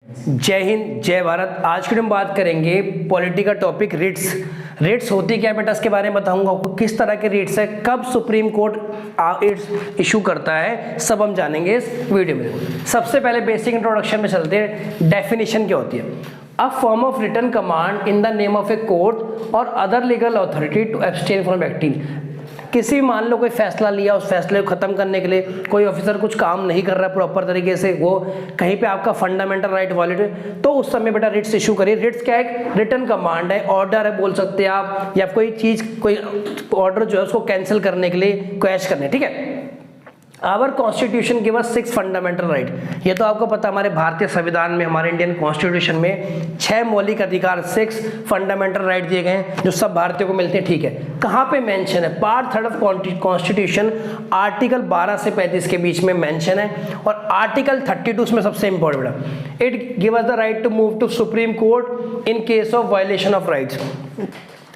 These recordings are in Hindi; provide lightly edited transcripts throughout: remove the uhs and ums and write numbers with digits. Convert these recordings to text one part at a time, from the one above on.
जय हिंद जय भारत। आज की हम बात करेंगे पॉलिटी का टॉपिक रिट्स। रिट्स होती क्या बेटा, इसके बारे में बताऊंगा आपको। किस तरह के रिट्स है, कब सुप्रीम कोर्ट इशू करता है, सब हम जानेंगे इस वीडियो में। सबसे पहले बेसिक इंट्रोडक्शन में चलते हैं। डेफिनेशन क्या होती है? A form of written command in the name of a court और other legal authority to abstain from acting. किसी मान लो कोई फैसला लिया, उस फैसले को खत्म करने के लिए कोई ऑफिसर कुछ काम नहीं कर रहा प्रॉपर तरीके से, वो कहीं पे आपका फंडामेंटल राइट वायलेट है, तो उस समय बेटा रिट्स इशू करिए। रिट्स क्या है? रिटन कमांड है, ऑर्डर है बोल सकते हैं आप, या कोई चीज कोई ऑर्डर जो है उसको कैंसिल करने के लिए, क्वैश करने, ठीक है। Our constitution give us 6 fundamental right. ये तो आपको पता, हमारे भारतीय संविधान में, हमारे इंडियन कॉन्स्टिट्यूशन में 6 मौलिक अधिकार, 6 फंडामेंटल राइट दिए गए हैं जो सब भारतीयों को मिलते हैं, ठीक है। कहाँ पे मेंशन है? पार्ट 3 ऑफ कॉन्स्टिट्यूशन, आर्टिकल 12 से 35 के बीच में मेंशन है, और आर्टिकल 32 में सबसे important, it give us the right to move to Supreme Court in case of violation of rights.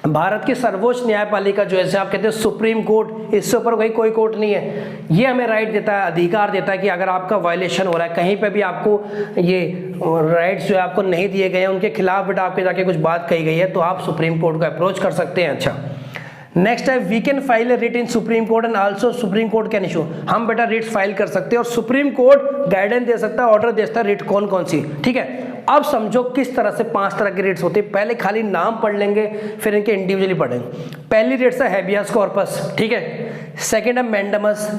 Bharat की सर्वोच्च न्यायपालिका जो है, आप कहते हैं सुप्रीम कोर्ट, इससे ऊपर कोई कोर्ट नहीं है। ये हमें राइट देता है, अधिकार देता है कि अगर आपका वायलेशन हो रहा है, कहीं पे भी आपको ये राइट्स जो है आपको नहीं दिए गए हैं, उनके खिलाफ बेटा आपके जाके कुछ बात कही गई है, तो आप सुप्रीम कोर्ट को अप्रोच कर सकते हैं। अच्छा, नेक्स्ट है, we can file a writ in Supreme Court and also Supreme Court can issue. हम बेटा रिट फाइल कर सकते हैं और सुप्रीम कोर्ट गाइडेंस दे सकता है, ऑर्डर दे सकता है रिट कौन कौन सी, ठीक है। अब समझो किस तरह से 5 तरह की रिट्स होती है। पहले खाली नाम पढ़ लेंगे, फिर इनके इंडिविजुअली पढ़ेंगे। पहली रिट्स है हैबियस कॉर्पस, ठीक है। सेकंड है मैंडेमस,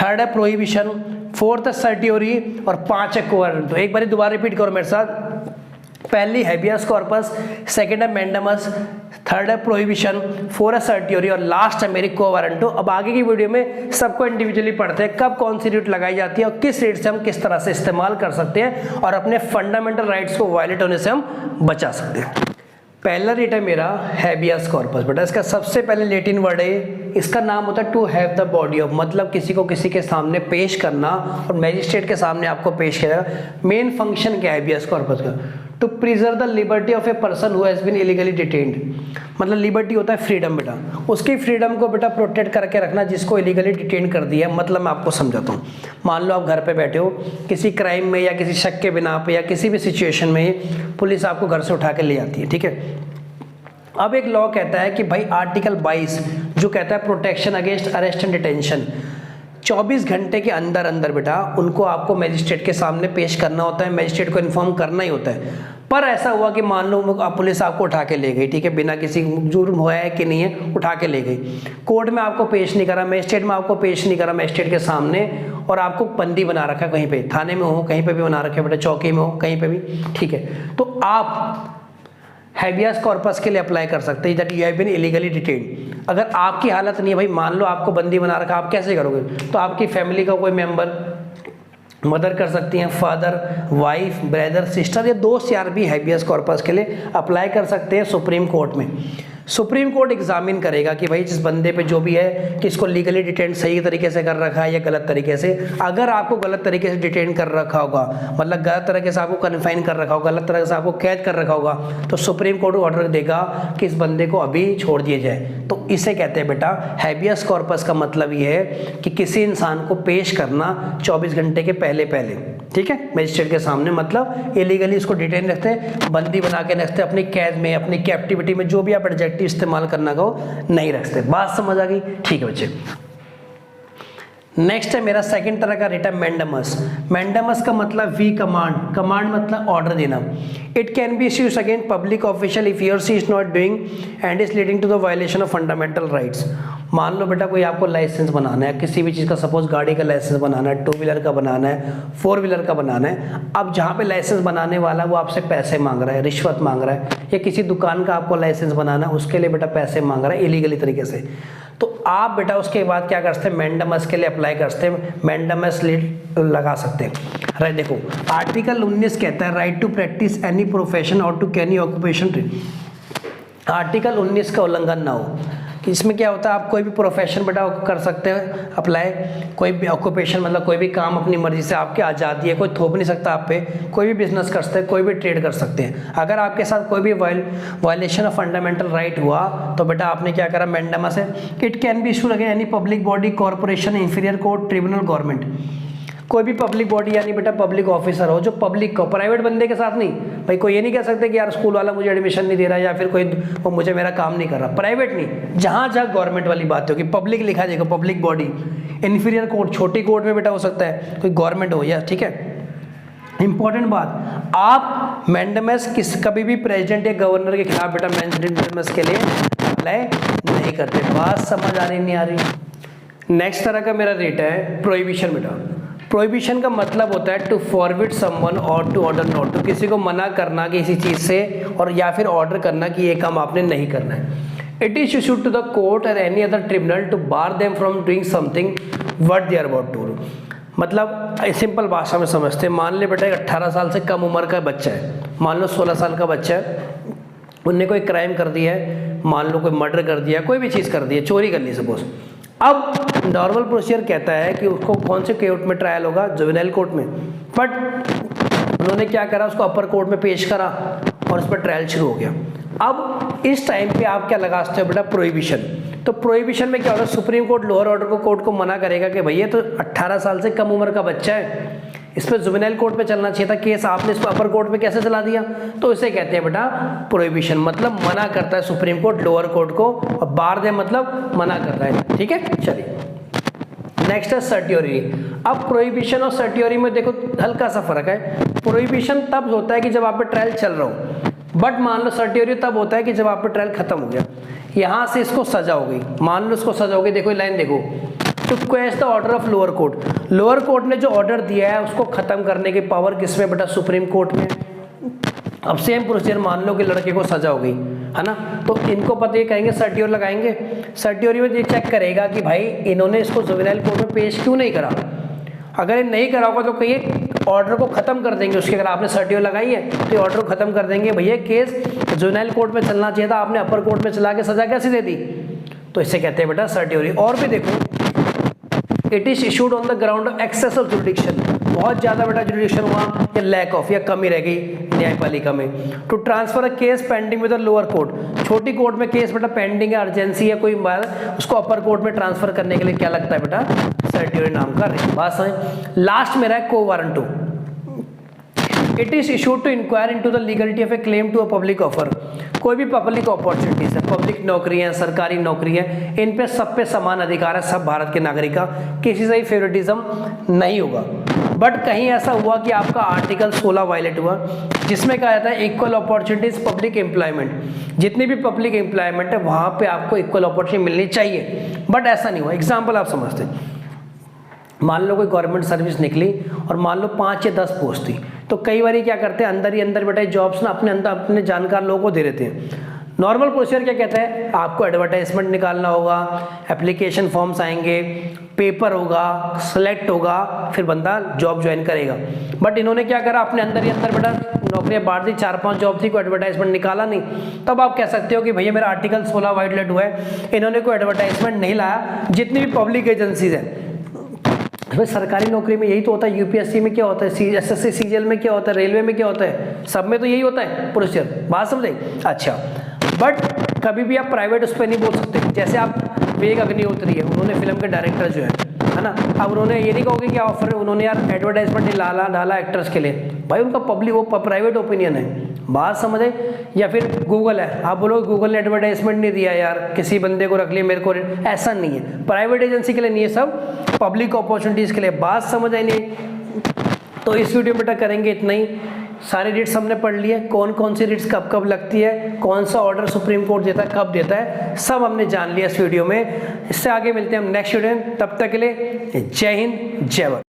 थर्ड है प्रोहिबिशन, फोर्थ है सर्टियोरी, और 5 है कोवारंट। तो एक बार दोबारा रिपीट करो मेरे साथ। पहली हैबियस कॉर्पस, सेकंड है मैंडेमस, थर्ड है प्रोहिबिशन, 4 है सर्टियोरी, और लास्ट है मेरी कोवारंटो। अब आगे की वीडियो में सबको इंडिविजुअली पढ़ते हैं, कब कौन सी रिट लगाई जाती है और किस रिट से हम किस तरह से इस्तेमाल कर सकते हैं और अपने फंडामेंटल राइट्स को वायलेट होने से हम बचा सकते हैं। पहला रिट है मेरा हैबियस कॉर्पस। बेटा इसका सबसे पहले लैटिन वर्ड है, इसका नाम होता है to have the body of, मतलब किसी को किसी के सामने पेश करना, और मैजिस्ट्रेट के सामने आपको पेश किया जाएगा। मेन फंक्शन क्या है हैबियस कॉर्पस का? To preserve the liberty of a person who has been illegally detained. मतलब लिबर्टी होता है फ्रीडम बेटा, उसकी फ्रीडम को बेटा प्रोटेक्ट करके रखना जिसको इलीगली डिटेन कर दिया। मतलब मैं आपको समझाता हूँ। मान लो आप घर पे बैठे हो, किसी क्राइम में या किसी शक के बिना पे या किसी भी सिचुएशन में पुलिस आपको घर से उठा के ले जाती है, ठीक है। अब एक लॉ कहता है कि भाई आर्टिकल 22 जो कहता है protection against arrest and detention, 24 घंटे के अंदर अंदर बेटा उनको आपको मैजिस्ट्रेट के सामने पेश करना होता है, मैजिस्ट्रेट को इन्फॉर्म करना ही होता है। पर ऐसा हुआ कि मान लो पुलिस आपको उठा के ले गई, ठीक है, बिना किसी जुर्म हुआ है कि नहीं है, उठा के ले गई, कोर्ट में आपको पेश नहीं करा, मैजिस्ट्रेट में आपको पेश नहीं करा मैजिस्ट्रेट के सामने, और आपको बंदी बना रखा है, कहीं पे थाने में हो, कहीं पे भी बना रखा है बेटा, चौकी में हो, कहीं पे भी, ठीक है। तो आप हैबियस कॉर्पस के लिए अप्लाई कर सकते हैं that you have been illegally detained. अगर आपकी हालत नहीं है भाई, मान लो आपको बंदी बना रखा, आप कैसे करोगे? तो आपकी फैमिली का कोई मेंबर, मदर कर सकती हैं, फादर, वाइफ, ब्रदर, सिस्टर या दोस्त यार भी हैबियस कॉर्पस के लिए अप्लाई कर सकते हैं सुप्रीम कोर्ट में। सुप्रीम कोर्ट एग्जामिन करेगा कि भाई जिस बंदे पे जो भी है कि इसको लीगली डिटेन सही तरीके से कर रखा है या गलत तरीके से। अगर आपको गलत तरीके से डिटेन कर रखा होगा, मतलब गलत तरीके से आपको कन्फाइन कर रखा होगा, गलत तरीके से आपको कैद कर रखा होगा, तो सुप्रीम कोर्ट ऑर्डर देगा कि इस बंदे को अभी छोड़ दिया जाए। तो इसे कहते हैं बेटा हैबियस कॉर्पस। का मतलब ये है कि किसी इंसान को पेश करना 24 घंटे के पहले पहले, ठीक है, मैजिस्ट्रेट के सामने। मतलब इलीगली इसको डिटेन रखते हैं, बंदी बना के रखते हैं, अपनी कैद में, अपनी कैप्टिविटी में, जो भी आप एडजेक्टिव इस्तेमाल करना को नहीं रखते। बात समझ आ गई? ठीक है बच्चे। नेक्स्ट है मेरा सेकंड तरह का रिट है मैंडेमस। मैंडेमस का मतलब वी कमांड, कमांड मतलब ऑर्डर देना। It can be issued against public official if he और she is not doing and is leading to the violation of fundamental rights. मान लो बेटा कोई आपको लाइसेंस बनाना है किसी भी चीज़ का, सपोज गाड़ी का लाइसेंस बनाना है, 2 व्हीलर का बनाना है, 4 व्हीलर का बनाना है। अब जहाँ पे लाइसेंस बनाने वाला वो आपसे पैसे मांग रहा है, रिश्वत मांग रहा है, या किसी दुकान का आपको लाइसेंस बनाना है उसके लिए बेटा पैसे मांग रहा है इलीगली तरीके से, तो आप बेटा उसके बाद क्या करते हैं? मैंडेमस के लिए अप्लाई करते हैं, मैंडेमस रिट लगा सकते हैं। राइट, देखो आर्टिकल 19 कहता है right to practise any profession और टू एनी ऑक्यूपेशन। आर्टिकल 19 का उल्लंघन ना हो। कि इसमें क्या होता है, आप कोई भी प्रोफेशन बेटा कर सकते हैं अप्लाई, कोई भी ऑक्यूपेशन मतलब कोई भी काम अपनी मर्जी से, आपकी आज़ादी है, कोई थोप नहीं सकता आप पे, कोई भी बिजनेस कर सकते हैं, कोई भी ट्रेड कर सकते हैं। अगर आपके साथ कोई भी वायलेशन ऑफ फंडामेंटल राइट हुआ तो बेटा आपने क्या करा, मैंडेमस है। It can be issued against any public body, corporation, inferior court, tribunal, government. कोई भी पब्लिक बॉडी यानी बेटा पब्लिक ऑफिसर हो जो पब्लिक को, प्राइवेट बंदे के साथ नहीं। भाई कोई ये नहीं कह सकते कि यार स्कूल वाला मुझे एडमिशन नहीं दे रहा या फिर कोई वो मुझे मेरा काम नहीं कर रहा, प्राइवेट नहीं, जहाँ जहाँ गवर्नमेंट वाली बात होगी पब्लिक लिखा जाएगा, पब्लिक बॉडी। इन्फीरियर कोर्ट छोटी कोर्ट में बेटा हो सकता है कोई गवर्नमेंट हो या, ठीक है। इंपॉर्टेंट बात, आप मैंडेमस कभी भी प्रेसिडेंट या गवर्नर के खिलाफ बेटा मैंडेमस के लिए अप्लाई नहीं करते। बात समझ आ रही नहीं आ रही। नेक्स्ट तरह का मेरा रेट है प्रोहिबिशन बेटा। प्रोहिबिशन का मतलब होता है टू फॉरबिड समवन और टू ऑर्डर नॉट टू, किसी को मना करना किसी चीज़ से और या फिर ऑर्डर करना कि ये काम आपने नहीं करना है। It is issued to the court और any other tribunal to bar them from doing something what they are about to do. मतलब सिंपल भाषा में समझते हैं, मान ले बेटा 18 साल से कम उम्र का बच्चा है, मान लो 16 साल का बच्चा है, उनने कोई क्राइम कर दिया है, मान लो कोई मर्डर कर दिया, कोई भी चीज़ कर दी है, चोरी कर ली सपोज। अब नॉर्मल प्रोसीजर कहता है कि उसको कौन से कोर्ट में ट्रायल होगा, जुवेनाइल कोर्ट में, बट उन्होंने क्या करा, उसको अपर कोर्ट में पेश करा और उस पर ट्रायल शुरू हो गया। अब इस टाइम पे आप क्या लगा सकते हो बेटा, प्रोहिबिशन। तो प्रोहिबिशन में क्या होगा, सुप्रीम कोर्ट लोअर ऑर्डर को कोर्ट को मना करेगा कि भैया तो 18 साल से कम उम्र का बच्चा है, इस पर जुवेनाइल कोर्ट पे चलना चाहिए था केस, आपने इसको अपर कोर्ट में कैसे चला दिया। तो इसे कहते हैं बेटा प्रोहिबिशन, मतलब मना करता है सुप्रीम कोर्ट लोअर कोर्ट को, और बार दे मतलब मना कर रहा है, ठीक है। चलिए नेक्स्ट है सर्टियोरी। अब प्रोहिबिशन और सर्टियोरी में देखो हल्का सा फर्क है। प्रोहिबिशन तब होता है कि जब आप पे ट्रायल चल रहा हो, बट मान लो सर्टियोरी तब होता है कि जब आप पे ट्रायल खत्म हो गया, यहाँ से इसको सजा हो गई, मान लो इसको सजा हो गई, देखो लाइन देखो, to quash the order of lower court. Lower court ने जो ऑर्डर दिया है उसको खत्म करने की पावर किसमें बेटा, सुप्रीम कोर्ट में। अब सेम प्रोसीजर, मान लो कि लड़के को सजा हो गई है ना, तो इनको पता ये कहेंगे सर्टियोर लगाएंगे। सर्टियोरी में ये चेक करेगा कि भाई इन्होंने इसको जुवेनाइल कोर्ट में पेश क्यों नहीं करा। अगर ये नहीं करा होगा तो कहिए ऑर्डर को खत्म कर देंगे उसके, अगर आपने सर्टियोर लगाई है तो ये ऑर्डर को खत्म कर देंगे, भैया केस जुवेनाइल कोर्ट में चलना चाहिए था, आपने अपर कोर्ट में चला के सजा कैसे दे दी। तो इसे कहते हैं बेटा सर्टियोरी। और भी देखो, it is issued on the ground of excess of jurisdiction, बहुत ज़्यादा बेटा जुडिक्शन हुआ या लैक ऑफ या कमी रह गई न्यायपालिका में। To transfer a case pending with the lower court, छोटी कोर्ट में केस बेटा पेंडिंग है, अर्जेंसी है कोई बात, उसको अपर कोर्ट में ट्रांसफर करने के लिए क्या लगता है बेटा, सर्टियोरी नाम का बात समझ। लास्ट मेरा है quo warranto. It is issued to inquire into the legality of a claim to a public office. कोई भी पब्लिक अपॉर्चुनिटीज है, पब्लिक नौकरी है, सरकारी नौकरी है, इन पे सब पे समान अधिकार है, सब भारत के नागरिक का, किसी से ही फेवरेटिज्म नहीं होगा। बट कहीं ऐसा हुआ कि आपका आर्टिकल 16 वायलेट हुआ, जिसमें कहा जाता है इक्वल अपॉर्चुनिटीज पब्लिक एम्प्लॉयमेंट, जितनी भी पब्लिक एम्प्लॉयमेंट है वहाँ पे आपको इक्वल अपॉर्चुनिटी मिलनी चाहिए, बट ऐसा नहीं हुआ। एग्जाम्पल आप समझते, मान लो कोई गवर्नमेंट सर्विस निकली और मान लो 5 या 10 पोस्ट थी, तो कई बार क्या करते हैं अंदर ही अंदर बेटा जॉब्स ना अपने अंदर अपने जानकार लोगों को दे देते हैं। नॉर्मल प्रोसीजर क्या कहता है, आपको एडवर्टाइजमेंट निकालना होगा, एप्लीकेशन फॉर्म्स आएंगे, पेपर होगा, सेलेक्ट होगा, फिर बंदा जॉब ज्वाइन करेगा। बट इन्होंने क्या करा, अपने अंदर ही अंदर बेटा नौकरियां बांट दी, 4-5 जॉब थी, कोई एडवर्टाइजमेंट निकाला नहीं। तब आप कह सकते हो कि भैया मेरा आर्टिकल 16 वायलेट हुआ है, इन्होंने कोई एडवर्टाइजमेंट नहीं लाया। जितनी भी पब्लिक एजेंसीज हैं, भाई सरकारी नौकरी में यही तो होता है, यूपीएससी में क्या होता है, एसएससी सीजीएल में क्या होता है, रेलवे में क्या होता है, सब में तो यही होता है प्रोसीजर, बात समझे। अच्छा, बट कभी भी आप प्राइवेट उस पर नहीं बोल सकते। जैसे आप विवेक अग्निहोत्री है, उन्होंने फिल्म के डायरेक्टर जो है ना, अब उन्होंने ये नहीं कहोगे कि ऑफर उन्होंने यार एडवर्टाइजमेंट नहीं डाला एक्टर्स के लिए, भाई उनका पब्लिक वो प्राइवेट ओपिनियन है, बात समझे। या फिर गूगल है, आप बोलो गूगल ने एडवर्टाइजमेंट नहीं दिया यार, किसी बंदे को रख लिया मेरे को, ऐसा नहीं है, प्राइवेट एजेंसी के लिए नहीं है, सब पब्लिक अपॉर्चुनिटीज़ के लिए, बात समझ आई नहीं। तो इस वीडियो में बेटा करेंगे इतना ही। सारे रिट्स हमने पढ़ लिए, कौन कौन सी रिट्स कब कब लगती है, कौन सा ऑर्डर सुप्रीम कोर्ट देता है, कब देता है, सब हमने जान लिया इस वीडियो में। इससे आगे मिलते हैं हम नेक्स्ट वीडियो में, तब तक के लिए जय हिंद जय भारत।